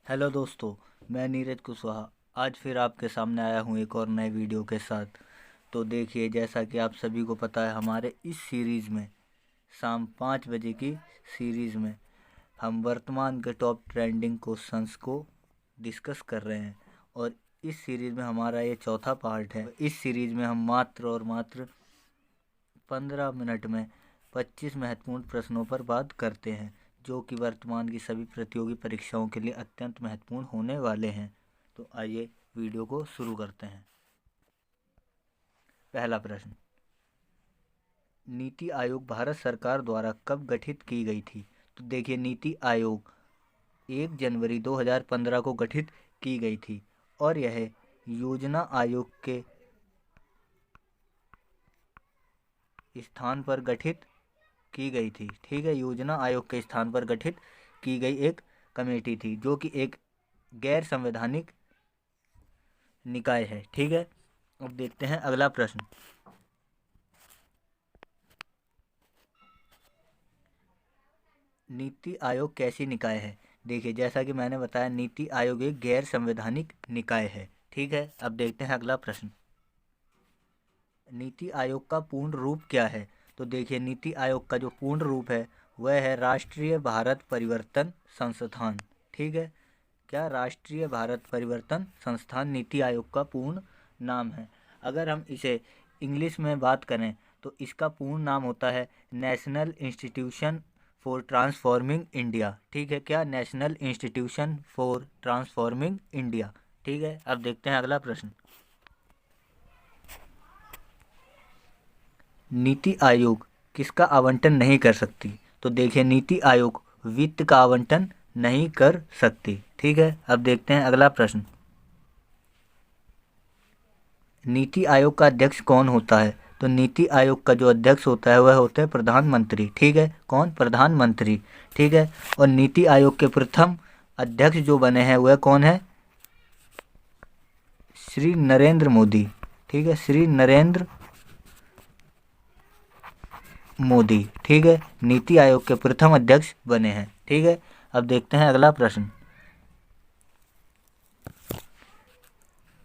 Hello दोस्तों, मैं नीरज कुशवाहा आज फिर आपके सामने आया हूँ एक और नए वीडियो के साथ। तो देखिए, जैसा कि आप सभी को पता है, हमारे इस सीरीज़ में शाम 5 बजे की सीरीज़ में हम वर्तमान के टॉप ट्रेंडिंग क्वेश्चंस को डिस्कस कर रहे हैं। और इस सीरीज़ में हमारा ये चौथा पार्ट है। इस सीरीज़ में हम मात्र और मात्र 15 मिनट में 25 महत्वपूर्ण प्रश्नों पर बात करते हैं, जो कि वर्तमान की सभी प्रतियोगी परीक्षाओं के लिए अत्यंत महत्वपूर्ण होने वाले हैं। तो आइए वीडियो को शुरू करते हैं। पहला प्रश्न, नीति आयोग भारत सरकार द्वारा कब गठित की गई थी? तो देखिए, नीति आयोग 1 जनवरी 2015 को गठित की गई थी और यह योजना आयोग के स्थान पर गठित की गई थी। ठीक है, योजना आयोग के स्थान पर गठित की गई एक कमेटी थी, जो कि एक गैर संवैधानिक निकाय है। ठीक है, अब देखते हैं अगला प्रश्न। नीति आयोग कैसी निकाय है? देखिए, जैसा कि मैंने बताया, नीति आयोग एक गैर संवैधानिक निकाय है। ठीक है, अब देखते हैं अगला प्रश्न। नीति आयोग का पूर्ण रूप क्या है? तो देखिए, नीति आयोग का जो पूर्ण रूप है वह है राष्ट्रीय भारत परिवर्तन संस्थान। ठीक है, क्या राष्ट्रीय भारत परिवर्तन संस्थान नीति आयोग का पूर्ण नाम है। अगर हम इसे इंग्लिश में बात करें तो इसका पूर्ण नाम होता है national institution for transforming India. ठीक है, क्या national institution for transforming India. ठीक है, अब देखते हैं अगला प्रश्न। नीति आयोग किसका आवंटन नहीं कर सकती? तो देखिए, नीति आयोग वित्त का आवंटन नहीं कर सकती। ठीक है, अब देखते हैं अगला प्रश्न। नीति आयोग का अध्यक्ष कौन होता है? तो नीति आयोग का जो अध्यक्ष होता है वह होता है प्रधानमंत्री। ठीक है, कौन? प्रधानमंत्री। ठीक है, और नीति आयोग के प्रथम अध्यक्ष जो बने हैं वह कौन है? श्री नरेंद्र मोदी। ठीक है, श्री नरेंद्र मोदी। ठीक है, नीति आयोग के प्रथम अध्यक्ष बने हैं। ठीक है, अब देखते हैं अगला प्रश्न।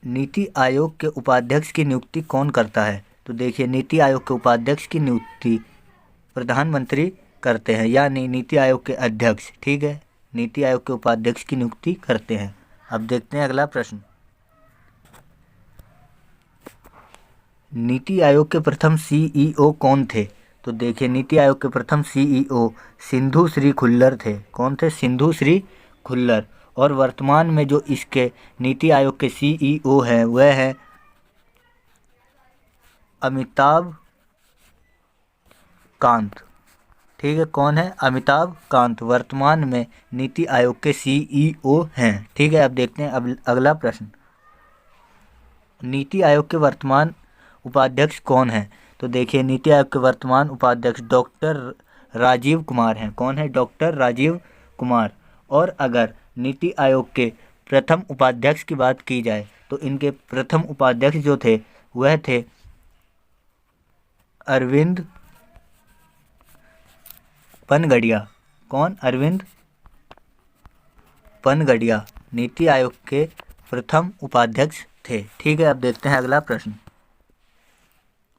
नीति आयोग के उपाध्यक्ष की नियुक्ति कौन करता है? तो देखिए, नीति आयोग के उपाध्यक्ष की नियुक्ति प्रधानमंत्री करते हैं, यानी नीति आयोग के अध्यक्ष। ठीक है, नीति आयोग के उपाध्यक्ष की नियुक्ति करते हैं। अब देखते हैं अगला प्रश्न। नीति आयोग के प्रथम सीईओ कौन थे? तो देखिए, नीति आयोग के प्रथम सीईओ सिंधु श्री खुल्लर थे। कौन थे? सिंधु श्री खुल्लर। और वर्तमान में जो इसके नीति आयोग के सीईओ हैं वह है अमिताभ कांत। ठीक है, कौन है? अमिताभ कांत वर्तमान में नीति आयोग के सीईओ हैं। ठीक है, अब देखते हैं अब अगला प्रश्न। नीति आयोग के वर्तमान उपाध्यक्ष कौन है? तो देखिए, नीति आयोग के वर्तमान उपाध्यक्ष डॉक्टर राजीव कुमार हैं। कौन है? डॉक्टर राजीव कुमार। और अगर नीति आयोग के प्रथम उपाध्यक्ष की बात की जाए तो इनके प्रथम उपाध्यक्ष जो थे वह थे अरविंद पनगड़िया। कौन? अरविंद पनगड़िया नीति आयोग के प्रथम उपाध्यक्ष थे। ठीक है, अब देखते हैं अगला प्रश्न।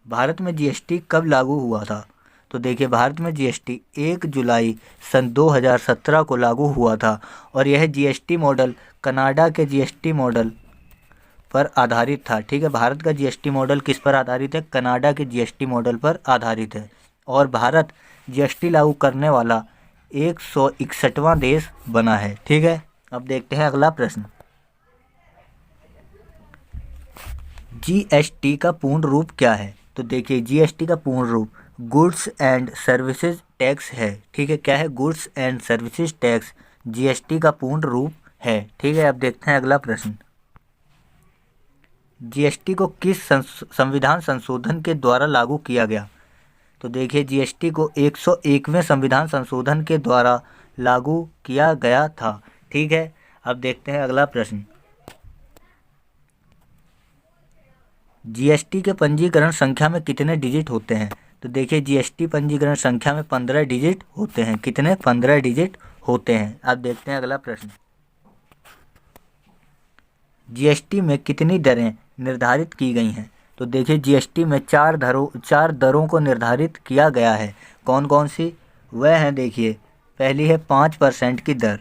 भारत में जीएसटी कब लागू हुआ था? तो देखिए, भारत में जीएसटी 1 जुलाई सन 2017 को लागू हुआ था और यह जीएसटी मॉडल कनाडा के जीएसटी मॉडल पर आधारित था। ठीक है, भारत का जीएसटी मॉडल किस पर आधारित है? कनाडा के जीएसटी मॉडल पर आधारित है। और भारत जीएसटी लागू करने वाला 161वां देश बना है। ठीक है, अब देखते हैं अगला प्रश्न। जीएसटी का पूर्ण रूप क्या है? तो देखिए, जीएसटी का पूर्ण रूप गुड्स एंड सर्विसेज टैक्स है। ठीक है, क्या है? Goods and services tax GST का पूर्ण रूप है। ठीक है, अब देखते हैं अगला प्रश्न। जीएसटी को किस संविधान संशोधन के द्वारा लागू किया गया? तो देखिए, जीएसटी को 101वें संविधान संशोधन के द्वारा लागू किया गया था। ठीक है, अब देखते हैं अगला प्रश्न। जीएसटी के पंजीकरण संख्या में कितने डिजिट होते हैं? तो देखिए, जीएसटी पंजीकरण संख्या में 15 डिजिट होते हैं। कितने? 15 डिजिट होते हैं। अब देखते हैं अगला प्रश्न। जीएसटी में कितनी दरें निर्धारित की गई हैं? तो देखिए जीएसटी में चार दरों को निर्धारित किया गया है। कौन कौन सी? वह हैं देखिए, पहली है 5% की दर,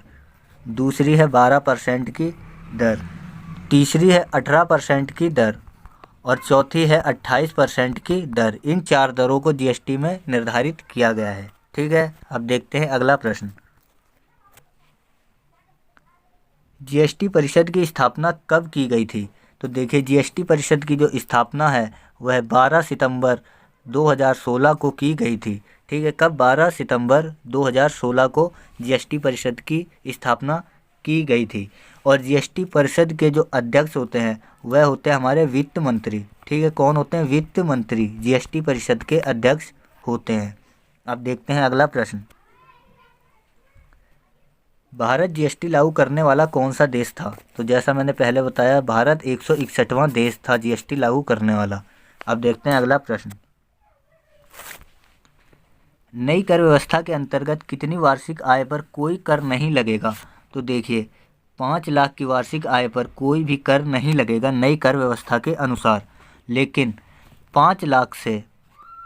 दूसरी है 12% की दर, तीसरी है 18% की दर और चौथी है 28% की दर। इन चार दरों को जीएसटी में निर्धारित किया गया है। ठीक है, अब देखते हैं अगला प्रश्न। जीएसटी परिषद की स्थापना कब की गई थी? तो देखिए जीएसटी परिषद की जो स्थापना है वह 12 सितंबर 2016 को की गई थी। ठीक है, कब? 12 सितंबर 2016 को जीएसटी परिषद की स्थापना की गई थी। और जीएसटी परिषद के जो अध्यक्ष होते हैं वह होते हैं हमारे वित्त मंत्री। ठीक है, कौन होते हैं? वित्त मंत्री जीएसटी परिषद के अध्यक्ष होते हैं। अब देखते हैं अगला प्रश्न। भारत जीएसटी लागू करने वाला कौन सा देश था? तो जैसा मैंने पहले बताया, भारत 161वां देश था जीएसटी लागू करने वाला। अब देखते हैं अगला प्रश्न। नई कर व्यवस्था के अंतर्गत कितनी वार्षिक आय पर कोई कर नहीं लगेगा? तो देखिए 5 लाख की वार्षिक आय पर कोई भी कर नहीं लगेगा नई कर व्यवस्था के अनुसार, लेकिन 5 लाख से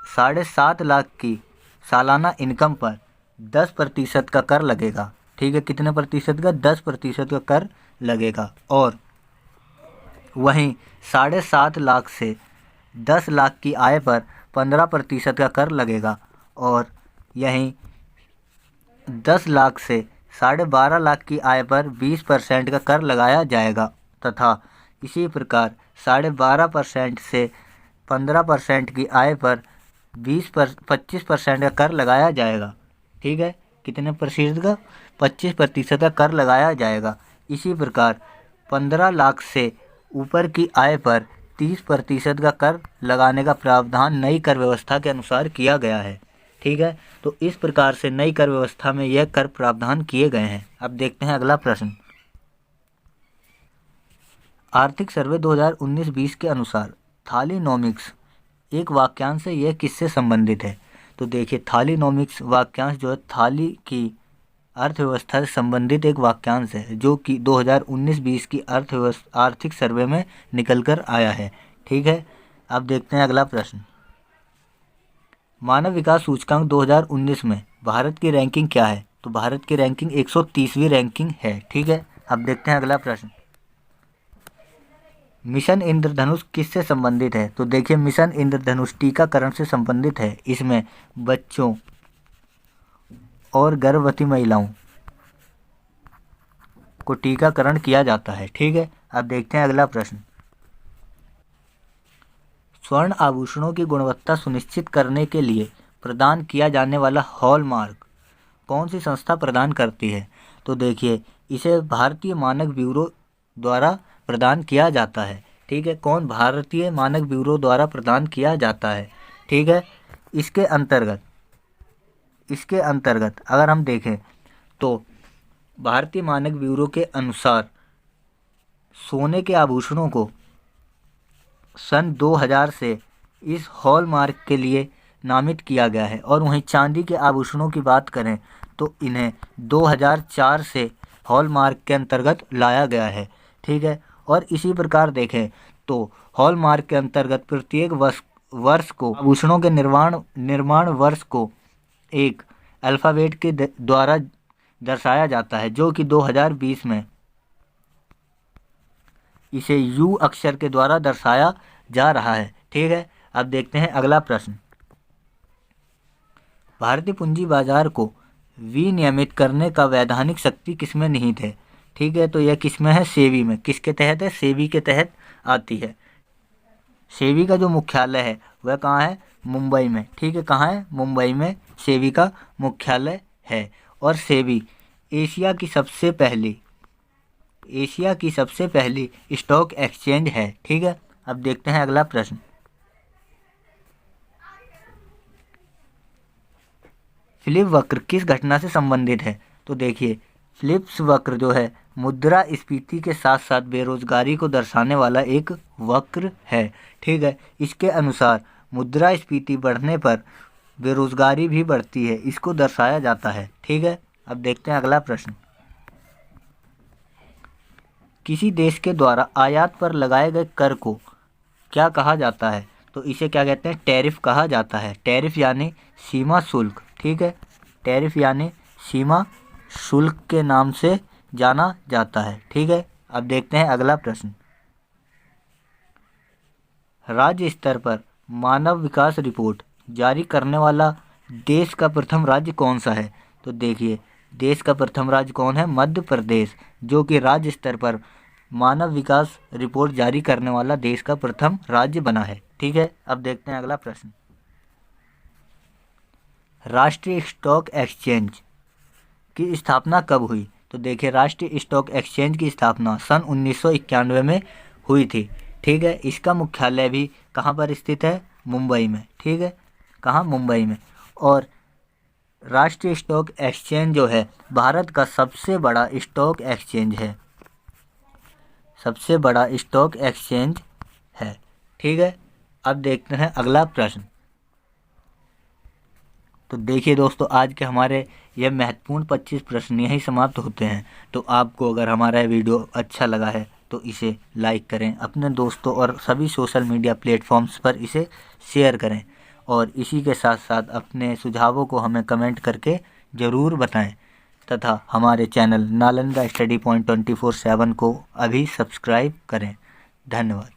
7.5 लाख की सालाना इनकम पर 10% का कर लगेगा। ठीक है, कितने प्रतिशत का? 10% का कर लगेगा। और वहीं 7.5 लाख से 10 लाख की आय पर 15% का कर लगेगा और यहीं 10 लाख से 12.5 लाख की आय पर 20% का कर लगाया जाएगा तथा इसी प्रकार 12.5% से 15% की आय पर 25% का कर लगाया जाएगा। ठीक है, कितने प्रतिशत का? 25% का कर लगाया जाएगा। इसी प्रकार 15 लाख से ऊपर की आय पर 30% का कर लगाने का प्रावधान नई कर व्यवस्था के अनुसार किया गया है। ठीक है, तो इस प्रकार से नई कर व्यवस्था में यह कर प्रावधान किए गए हैं। अब देखते हैं अगला प्रश्न। आर्थिक सर्वे 2019-20 के अनुसार थालीनॉमिक्स एक वाक्यांश है, यह किससे संबंधित है? तो देखिए थालीनॉमिक्स वाक्यांश जो है थाली की अर्थव्यवस्था से संबंधित एक वाक्यांश है जो कि 2019-20 की आर्थिक सर्वे में निकल कर आया है। ठीक है, अब देखते हैं अगला प्रश्न। मानव विकास सूचकांक 2019 में भारत की रैंकिंग क्या है? तो भारत की रैंकिंग 130वीं रैंकिंग है। ठीक है, अब देखते हैं अगला प्रश्न। मिशन इंद्रधनुष किससे संबंधित है? तो देखिए मिशन इंद्रधनुष टीकाकरण से संबंधित है। इसमें बच्चों और गर्भवती महिलाओं को टीकाकरण किया जाता है। ठीक है, अब देखते हैं अगला प्रश्न। स्वर्ण आभूषणों की गुणवत्ता सुनिश्चित करने के लिए प्रदान किया जाने वाला हॉलमार्क कौन सी संस्था प्रदान करती है? तो देखिए इसे भारतीय मानक ब्यूरो द्वारा प्रदान किया जाता है। ठीक है, कौन? भारतीय मानक ब्यूरो द्वारा प्रदान किया जाता है। ठीक है, इसके अंतर्गत अगर हम देखें तो भारतीय मानक ब्यूरो के अनुसार सोने के आभूषणों को सन 2000 से इस हॉलमार्क के लिए नामित किया गया है और वहीं चांदी के आभूषणों की बात करें तो इन्हें 2004 से हॉलमार्क के अंतर्गत लाया गया है। ठीक है, और इसी प्रकार देखें तो हॉलमार्क के अंतर्गत प्रत्येक वर्ष को आभूषणों के निर्माण वर्ष को एक अल्फ़ाबेट के द्वारा दर्शाया जाता है जो कि 2020 में इसे यू अक्षर के द्वारा दर्शाया जा रहा है। ठीक है, अब देखते हैं अगला प्रश्न। भारतीय पूंजी बाजार को विनियमित करने का वैधानिक शक्ति किसमें निहित है? ठीक है, तो यह किसमें है? सेबी में। किसके तहत है? सेबी के तहत आती है। सेबी का जो मुख्यालय है वह कहाँ है? मुंबई में। ठीक है, कहाँ है? मुंबई में सेबी का मुख्यालय है और सेबी एशिया की सबसे पहली स्टॉक एक्सचेंज है। ठीक है, अब देखते हैं अगला प्रश्न। फिलिप वक्र किस घटना से संबंधित है? तो देखिए फिलिप्स वक्र जो है मुद्रास्फीति के साथ साथ बेरोजगारी को दर्शाने वाला एक वक्र है। ठीक है, इसके अनुसार मुद्रास्फीति बढ़ने पर बेरोजगारी भी बढ़ती है, इसको दर्शाया जाता है। ठीक है, अब देखते हैं अगला प्रश्न। किसी देश के द्वारा आयात पर लगाए गए कर को क्या कहा जाता है? तो इसे क्या कहते हैं? टैरिफ कहा जाता है। टैरिफ यानी सीमा शुल्क, ठीक है। टैरिफ यानी सीमा शुल्क के नाम से जाना जाता है, ठीक है। अब देखते हैं अगला प्रश्न। राज्य स्तर पर मानव विकास रिपोर्ट जारी करने वाला देश का प्रथम राज्य कौन सा है? तो देखिए, देश का प्रथम राज्य कौन है? मध्य प्रदेश, जो कि राज्य स्तर पर मानव विकास रिपोर्ट जारी करने वाला देश का प्रथम राज्य बना है, ठीक है। अब देखते हैं अगला प्रश्न। राष्ट्रीय स्टॉक एक्सचेंज की स्थापना कब हुई? तो देखिए, राष्ट्रीय स्टॉक एक्सचेंज की स्थापना सन 1991 में हुई थी, ठीक है। इसका मुख्यालय भी कहाँ पर स्थित है? मुंबई में, ठीक है। कहाँ? मुंबई में। और राष्ट्रीय स्टॉक एक्सचेंज जो है भारत का सबसे बड़ा स्टॉक एक्सचेंज है, सबसे बड़ा स्टॉक एक्सचेंज है, ठीक है। अब देखते हैं अगला प्रश्न। तो देखिए दोस्तों, आज के हमारे यह महत्वपूर्ण 25 प्रश्न यहीं समाप्त होते हैं। तो आपको अगर हमारा वीडियो अच्छा लगा है तो इसे लाइक करें, अपने दोस्तों और सभी सोशल मीडिया प्लेटफॉर्म्स पर इसे शेयर करें, और इसी के साथ साथ अपने सुझावों को हमें कमेंट करके ज़रूर बताएं, तथा हमारे चैनल नालंदा स्टडी पॉइंट 24/7 को अभी सब्सक्राइब करें। धन्यवाद।